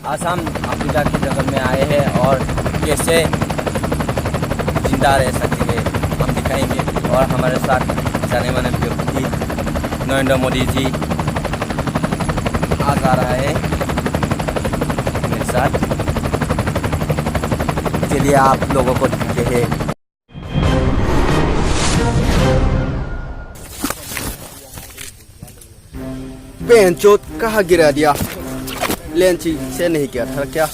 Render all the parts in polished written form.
आज हम अफ्रीका के जंगल में आए हैं और कैसे जिंदा रह सकेंगे हम दिखाएंगे। और हमारे साथ जाने माने व्यक्ति नरेंद्र मोदी जी आज आ रहा है मेरे साथ। चलिए आप लोगों को दिखाते हैं। बेंचोद कहाँ गिरा दिया? लेंची से नहीं किया था क्या?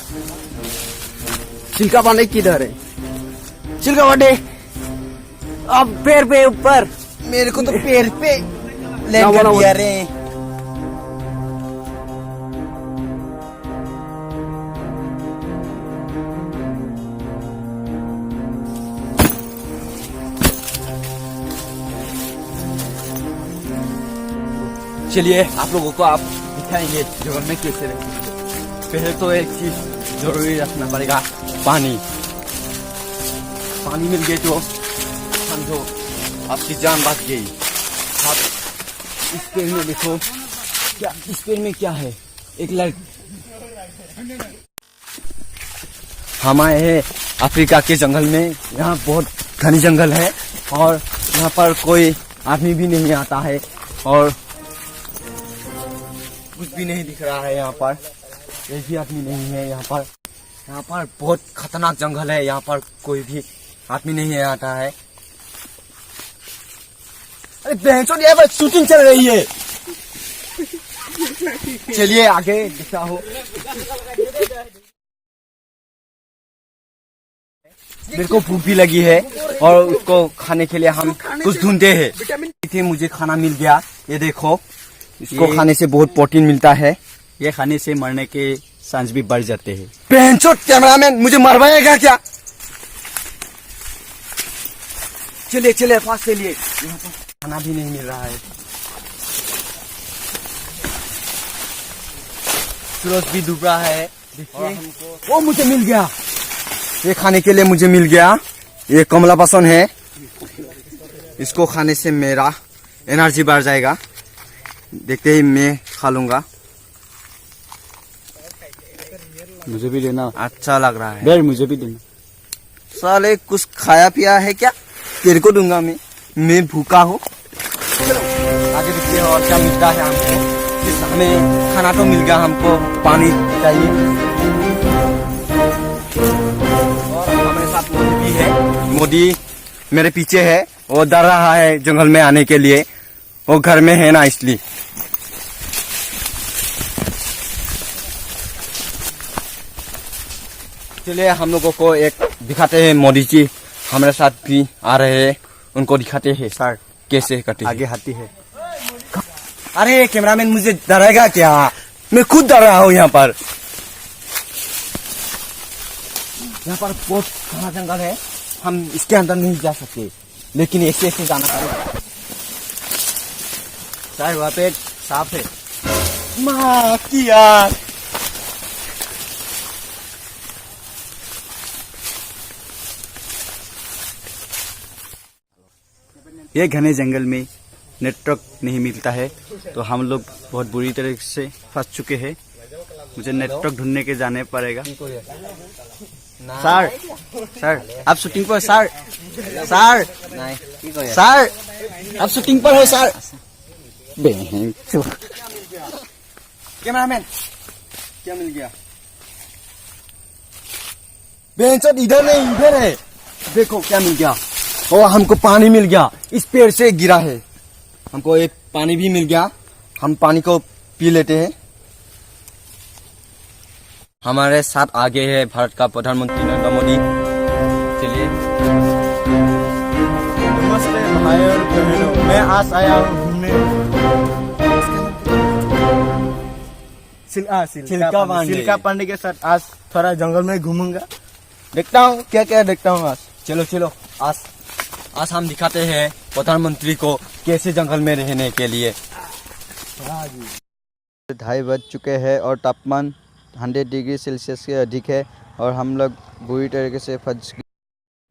चिल्का पाने किधर है? चिल्का पाने अब पेड़ पे ऊपर मेरे को तो पेड़ पे लैंड कर दिया रे। चलिए आप लोगों को आप दिखाएंगे जंगल में कैसे रहेंगे। पहले तो एक चीज जरूरी रखना पड़ेगा, पानी। पानी मिल गई तो समझो आपकी जान बच गई। आप इस पेड़ में देखो, क्या इस पेड़ में क्या है? एक लड़का। हम आए हैं अफ्रीका के जंगल में। यहाँ बहुत घनी जंगल है और यहाँ पर कोई आदमी भी नहीं आता है और कुछ भी नहीं दिख रहा है। यहाँ पर एक भी आदमी नहीं है। यहाँ पर बहुत खतरनाक जंगल है। यहाँ पर कोई भी आदमी नहीं आता है। अरे बहनचोद यहाँ पर शूटिंग चल रही है। चलिए आगे दिखा हो। मेरे को भूख भी लगी है और उसको खाने के लिए हम कुछ ढूंढते हैं। मुझे खाना मिल गया, ये देखो। इसको खाने से बहुत प्रोटीन मिलता है। ये खाने से मरने के चांस भी बढ़ जाते हैं। बेंचोद कैमरामैन मुझे मरवाएगा क्या? चलिए चलिए फास्ट चलिए। यहाँ पर खाना भी नहीं मिल रहा है। सूरज भी डूब रहा है। देखिए वो मुझे मिल गया। ये खाने के लिए मुझे मिल गया। ये कमला पसंद है। इसको खाने से मेरा एनर्जी बढ़ जाएगा। देखते ही मैं खा लूंगा। मुझे भी देना। अच्छा लग रहा है। बेर मुझे भी देना। साले कुछ खाया पिया है क्या? तेरे को दूंगा मैं भूखा हूँ। आगे देखिए और क्या मिलता है हमको। हमें खाना तो मिल गया, हमको पानी चाहिए। और हमारे साथ मोदी भी है। मोदी मेरे पीछे है। वो डर रहा है जंगल में आने के लिए। वो घर में है ना, इसलिए। चलिए हम लोगों को एक दिखाते हैं। मोदी जी हमारे साथ भी आ रहे हैं, उनको दिखाते हैं सर कैसे कटे। आगे हाथी है। अरे कैमरामैन मुझे डराएगा क्या? मैं खुद डर रहा हूँ। यहाँ पर बहुत घना जंगल है। हम इसके अंदर नहीं जा सकते, लेकिन ऐसे ऐसे जाना पड़ेगा। सर वहाँ पे सांप है। माँ की यार। ये घने जंगल में नेटवर्क नहीं मिलता है, तो हम लोग बहुत बुरी तरह से फंस चुके हैं। मुझे नेटवर्क ढूंढने के जाने पड़ेगा। सर सर आप शूटिंग पर। सर सर आप शूटिंग पर हो। सर कैमरामैन क्या मिल गया? बेंचोद इधर नहीं, इधर है। देखो क्या मिल गया। और हमको पानी मिल गया। इस पेड़ से गिरा है। हमको एक पानी भी मिल गया। हम पानी को पी लेते हैं। हमारे साथ आगे है भारत का प्रधानमंत्री नरेंद्र मोदी। चलिए। नमस्ते भाई और बहनों, मैं आज आया हूँ घूमने। सिल्का पांडे के साथ आज थोड़ा जंगल में घूमूंगा। देखता हूँ क्या क्या देखता हूँ आज। चलो आज हम दिखाते हैं प्रधानमंत्री को कैसे जंगल में रहने के लिए। 2:30 बज चुके हैं और तापमान 100 डिग्री सेल्सियस से अधिक है और हम लोग बुरी तरीके से फंस गए।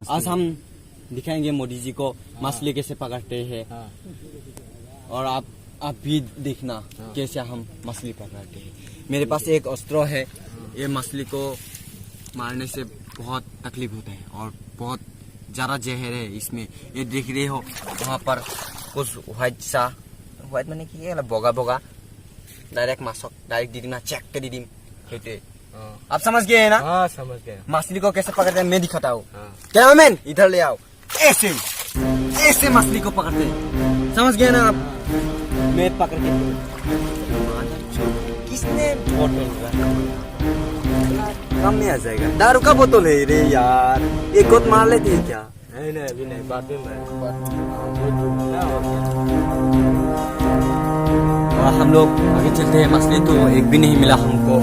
आज हम दिखाएंगे मोदी जी को मछली कैसे पकड़ते हैं। और आप भी देखना कैसे हम मछली पकड़ते हैं। मेरे पास एक अस्त्र है, ये मछली को मारने से बहुत तकलीफ होता है और बहुत ज़्यादा जहर है इसमें। ये देख रहे हो वहाँ पर कुछ व्हाइट मैंने कि बगा बगा डायरेक्ट मासक डायरेक्ट दी ना चेक के दी आप समझ गए हैं ना? हाँ समझ गए। मछली को कैसे पकड़ते हैं मैं दिखाता हूँ। कैमरामैन इधर ले आओ। ऐसे ऐसे मछली को पकड़ते हैं, समझ गए ना आप? मैं पकड़ के किसने बोतल कम में आ जाएगा। दारू का बोतल है रे यार, एक गोद मार लेते हैं क्या? नहीं अभी नहीं, बाद में और हम लोग आगे चलते हैं। मछली तो एक भी नहीं मिला हमको।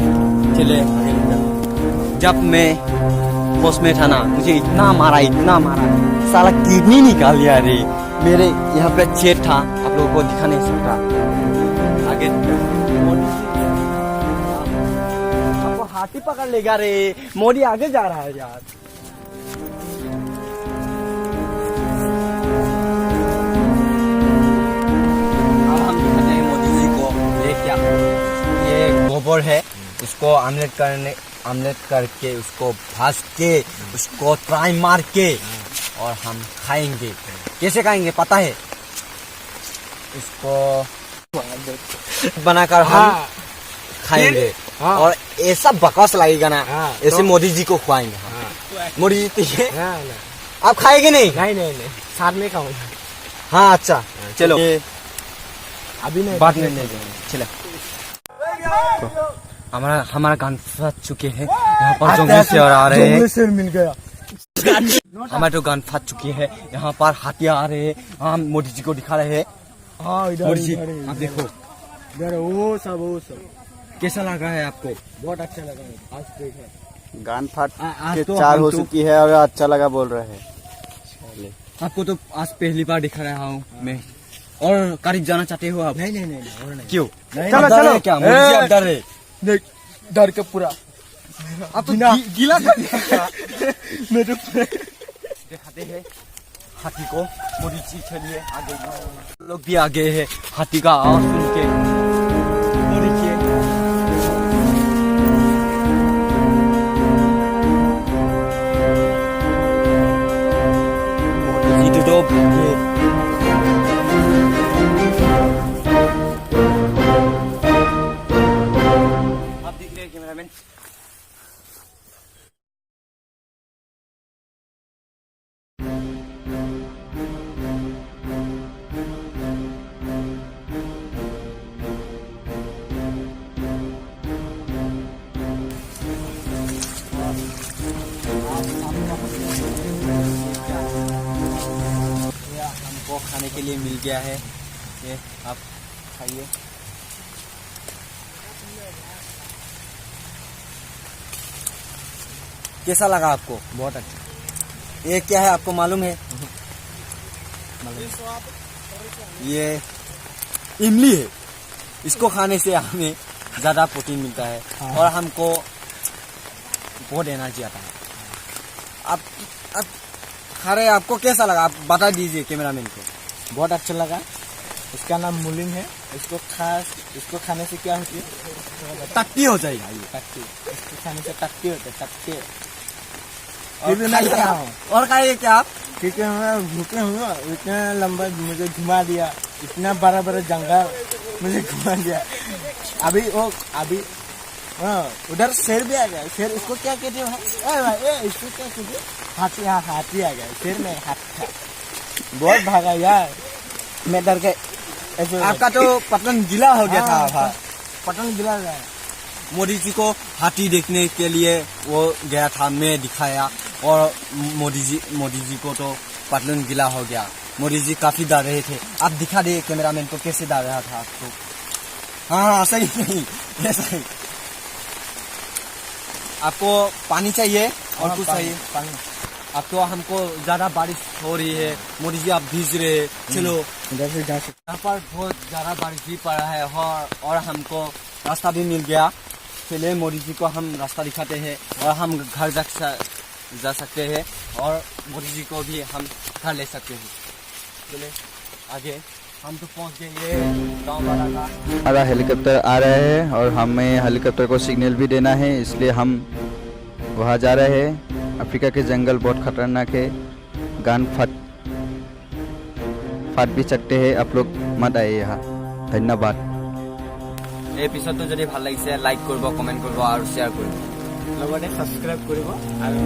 चले आगे जब मैं होश में था ना, मुझे इतना मारा साला किडनी निकाल लिया रे। मेरे यहाँ पे छेद था, आप लोगों को दिखा नहीं सकता। आगे आपको हाथी पकड़ लेगा रे। मोदी आगे जा रहा है यार। अब हम दिखाते हैं मोदी जी को। ये क्या, ये गोबर है, उसको आमलेट करके उसको भाज के उसको ट्राई मार के और हम खाएंगे। कैसे खाएंगे पता है? इसको बनाकर हम खाएंगे। और ऐसा बकवास लगेगा ना, ऐसे मोदी जी को खुआएंगे। मोदी जी तो ये आप खाएंगे नहीं? नहीं साथ में खाऊंगा। हाँ अच्छा चलो, अभी नहीं, बाद में नहीं चलो। हमारा गान फंस चुके हैं यहाँ पर। जंगल से आ रहे हैं, शेर मिल गया। हमारे तो गान फंस चुकी है। यहाँ पर हाथी आ रहे हैं, हम मोदी जी को दिखा रहे हैं। हाँ मोदी जी आप देखो, इधर वो सब कैसा लगा है आपको? बहुत अच्छा लगा। आज देखा गान फाट आज के तो 4 हम हो तो- चुकी है और अच्छा लगा बोल रहे हैं। आपको तो आज पहली बार दिखा रहा हूँ मैं। और करीब जाना चाहते हो आप? नहीं और नहीं। क्यों? चलो, आप डर चलो। रहे क्या? मोदी जी आप डर रहे? देख डर के पूरा आप तो गीला कर दिया। मैं तो दिखाते हैं हाथी को। मोदी जी चलिए आगे, लोग भी आगे है। हाथी का आवाज सुन के मोदी जी तो आप दिख रहे हैं कैमरामैन। हमको खाने के लिए मिल गया है, ये आप खाइए। कैसा लगा आपको? बहुत अच्छा। ये क्या है आपको मालूम है? ये इमली है। इसको खाने से हमें ज्यादा प्रोटीन मिलता है और हमको बहुत एनर्जी आता है। आप खा रहे, आपको कैसा लगा? आप बता दीजिए कैमरामैन को। बहुत अच्छा लगा। इसका नाम मुलिंग है। इसको खाने से क्या होती है? टट्टी हो जाएगा ये। टट्टी। इसको खाने से टट्टी होते हैं, टट्टी। और खाइए क्या आप? क्योंकि मैं भूखे हुआ, इतना लंबा मुझे घुमा दिया, इतना बड़ा जंगल मुझे घुमा दिया। अभी उधर शेर भी आ गया। शेर इसको क्या कहते हो? इसको क्या कहते हो? हाथी। हाँ हाथी आ गया। शेर में हाथी बहुत भागा यार, मैं डर के ऐसे। आपका तो पतन गीला हो गया था। पतन गिरा गया। मोदी जी को हाथी देखने के लिए वो गया था, मैं दिखाया। और मोदी जी को तो पतन गीला हो गया। मोदी जी काफी डर रहे थे। आप दिखा दे कैमरामैन को कैसे डर रहा था आपको। हाँ सही नहीं, ऐसा ही। आपको पानी चाहिए और कुछ चाहिए? पानी। अब तो हमको ज्यादा बारिश हो रही है। मोदी जी आप भीज रहे हैं। चलो इधर से जा सकते। यहाँ पर बहुत ज्यादा बारिश भी पड़ा है और हमको रास्ता भी मिल गया। चलिए मोदी जी को हम रास्ता दिखाते हैं और हम घर जा सकते हैं और मोदी जी को भी हम घर ले सकते हैं। चलिए आगे। हम तो पहुंच गए ये गांव वाला का। हमारा हेलीकॉप्टर आ रहा है और हमें हेलीकॉप्टर को सिग्नल भी देना है, इसलिए हम वहाँ जा रहे हैं। अफ्रीका के जंगल बहुत खतरनाक है, गान फाट भी सकते हैं। आप लोग मत आइए यहाँ। धन्यवाद। এই এপিসোডটো যদি ভাল লাগিছে লাইক কৰিব, কমেন্ট কৰিব আৰু শ্বেয়াৰ কৰিব। লগতে সাবস্ক্ৰাইব কৰিব আৰু